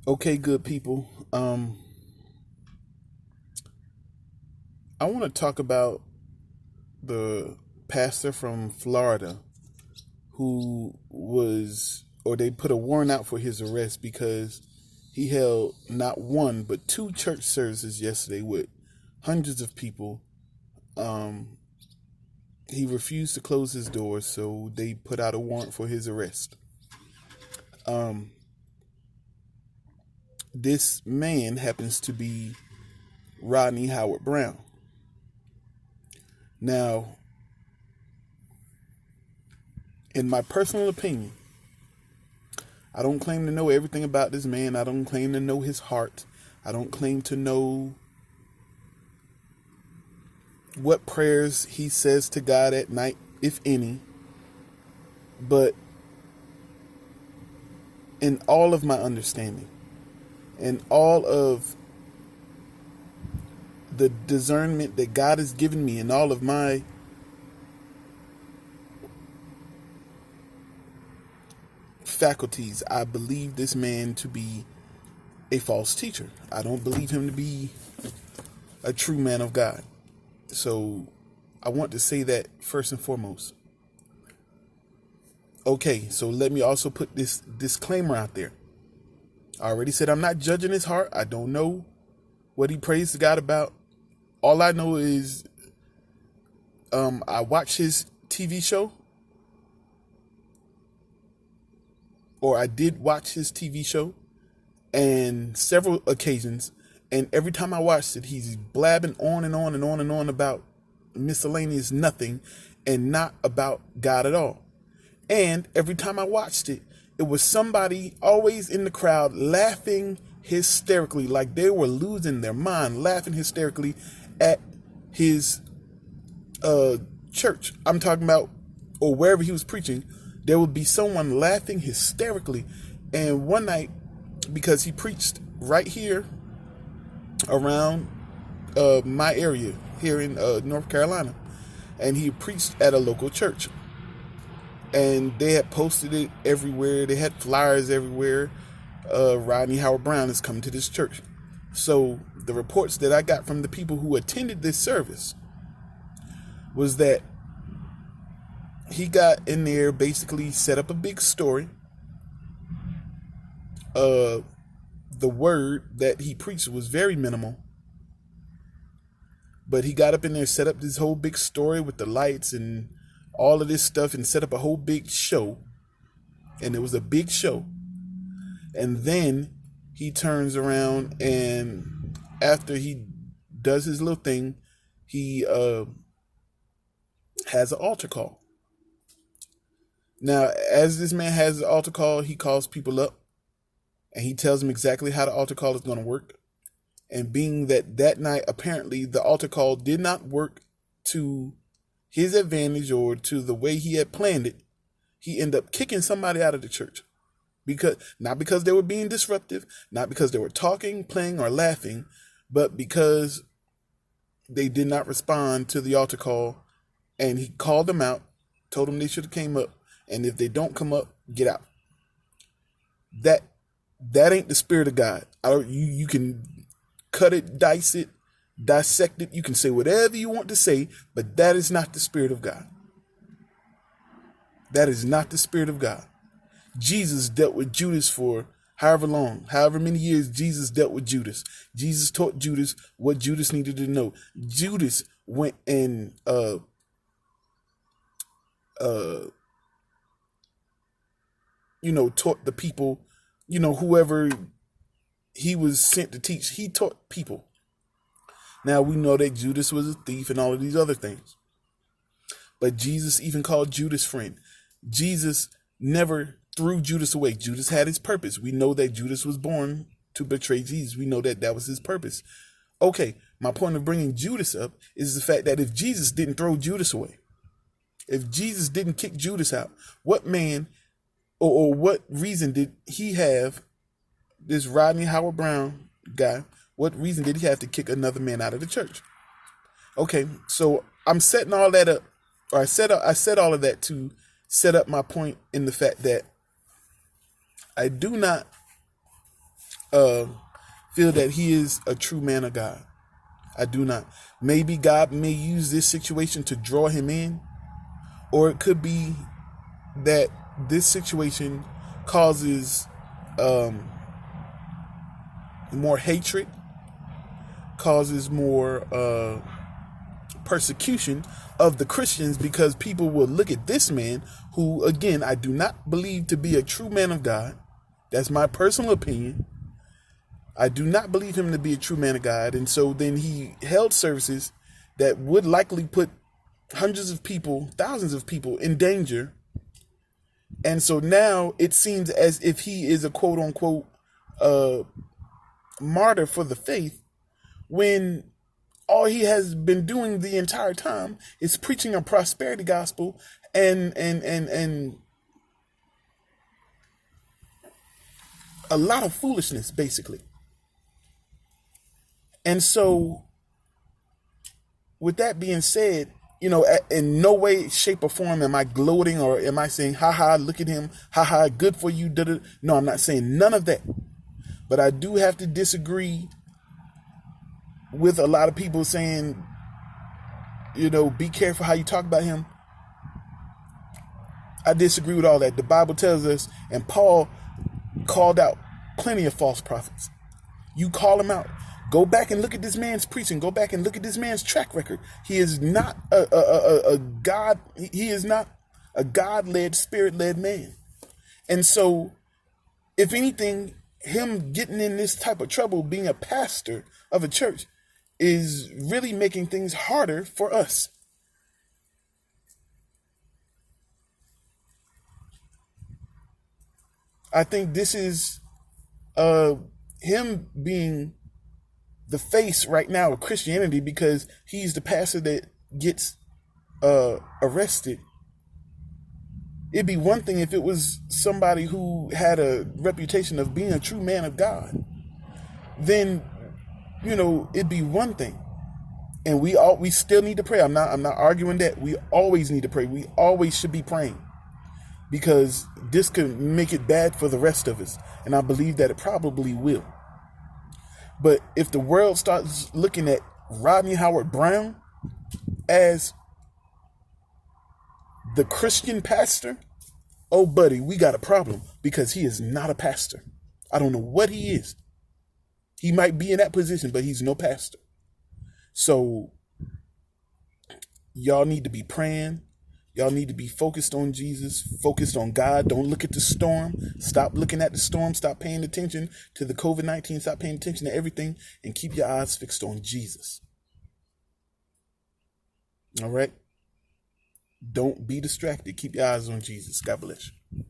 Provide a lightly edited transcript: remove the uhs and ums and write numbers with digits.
Okay, good people. I want to talk about the pastor from Florida who they put a warrant out for his arrest because he held not one but two church services yesterday with hundreds of people. Um, he refused to close his doors, so they put out a warrant for his arrest. Um, this man happens to be Rodney Howard Brown. Now, in my personal opinion, I don't claim to know everything about this man. I don't claim to know his heart. I don't claim to know what prayers he says to God at night, if any. But in all of my understanding and all of the discernment that God has given me and all of my faculties, I believe this man to be a false teacher. I don't believe him to be a true man of God. So I want to say that first and foremost. Okay, so let me also put this disclaimer out there. I already said I'm not judging his heart. I don't know what he prays to God about. All I know is I watched his TV show, or I did watch his TV show, and several occasions, and every time I watched it, he's blabbing on and on and on and on about miscellaneous nothing and not about God at all. And every time I watched it, it was somebody always in the crowd laughing hysterically, like they were losing their mind, laughing hysterically at his church. I'm talking about, or wherever he was preaching, there would be someone laughing hysterically. And one night, because he preached right here around my area here in North Carolina, and he preached at a local church, and they had posted it everywhere. They had flyers everywhere. Rodney Howard Brown is coming to this church. So the reports that I got from the people who attended this service was that he got in there, basically set up a big story. The word that he preached was very minimal, but he got up in there, set up this whole big story with the lights and all of this stuff, and set up a whole big show. And it was a big show. And then he turns around, and after he does his little thing, he has an altar call. Now, as this man has an altar call, he calls people up and he tells them exactly how the altar call is going to work. And being that night, apparently the altar call did not work to his advantage or to the way he had planned it, he ended up kicking somebody out of the church. Not because they were being disruptive, not because they were talking, playing, or laughing, but because they did not respond to the altar call. And he called them out, told them they should have came up, and if they don't come up, get out. That ain't the spirit of God. You can cut it, dice it, dissect it. You can say whatever you want to say, but that is not the spirit of God. That is not the spirit of God. Jesus dealt with Judas for however many years Jesus dealt with Judas. Jesus taught Judas what Judas needed to know. Judas went and taught the people, whoever he was sent to teach, he taught people. Now we know that Judas was a thief and all of these other things. But Jesus even called Judas friend. Jesus never threw Judas away. Judas had his purpose. We know that Judas was born to betray Jesus. We know that was his purpose. Okay, my point of bringing Judas up is the fact that if Jesus didn't throw Judas away, if Jesus didn't kick Judas out, what man or what reason did he have, this Rodney Howard Brown guy, what reason did he have to kick another man out of the church? Okay, so I'm setting all that up, or I said all of that to set up my point in the fact that I do not uh, feel that he is a true man of God. I do not. Maybe God may use this situation to draw him in, or it could be that this situation causes more hatred, causes more persecution of the Christians, because people will look at this man who, again, I do not believe to be a true man of God. That's my personal opinion. I do not believe him to be a true man of God. And so then he held services that would likely put hundreds of people, thousands of people in danger. And so now it seems as if he is a quote unquote martyr for the faith, when all he has been doing the entire time is preaching a prosperity gospel and a lot of foolishness, basically. And so, with that being said, in no way, shape, or form am I gloating or am I saying, haha, look at him, haha, good for you. Da-da. No, I'm not saying none of that. But I do have to disagree with a lot of people saying, be careful how you talk about him. I disagree with all that. The Bible tells us, and Paul called out plenty of false prophets. You call him out. Go back and look at this man's preaching. Go back and look at this man's track record. He is not a God. He is not a God-led, Spirit-led man. And so, if anything, him getting in this type of trouble, being a pastor of a church, is really making things harder for us. I think this is him being the face right now of Christianity, because he's the pastor that gets arrested. It'd be one thing if it was somebody who had a reputation of being a true man of God. Then, it'd be one thing. And we still need to pray. I'm not arguing that. We always need to pray. We always should be praying, because this could make it bad for the rest of us. And I believe that it probably will. But if the world starts looking at Rodney Howard-Browne as the Christian pastor, oh, buddy, we got a problem, because he is not a pastor. I don't know what he is. He might be in that position, but he's no pastor. So y'all need to be praying. Y'all need to be focused on Jesus, focused on God. Don't look at the storm. Stop looking at the storm. Stop paying attention to the COVID-19. Stop paying attention to everything, and keep your eyes fixed on Jesus. All right? Don't be distracted. Keep your eyes on Jesus. God bless you.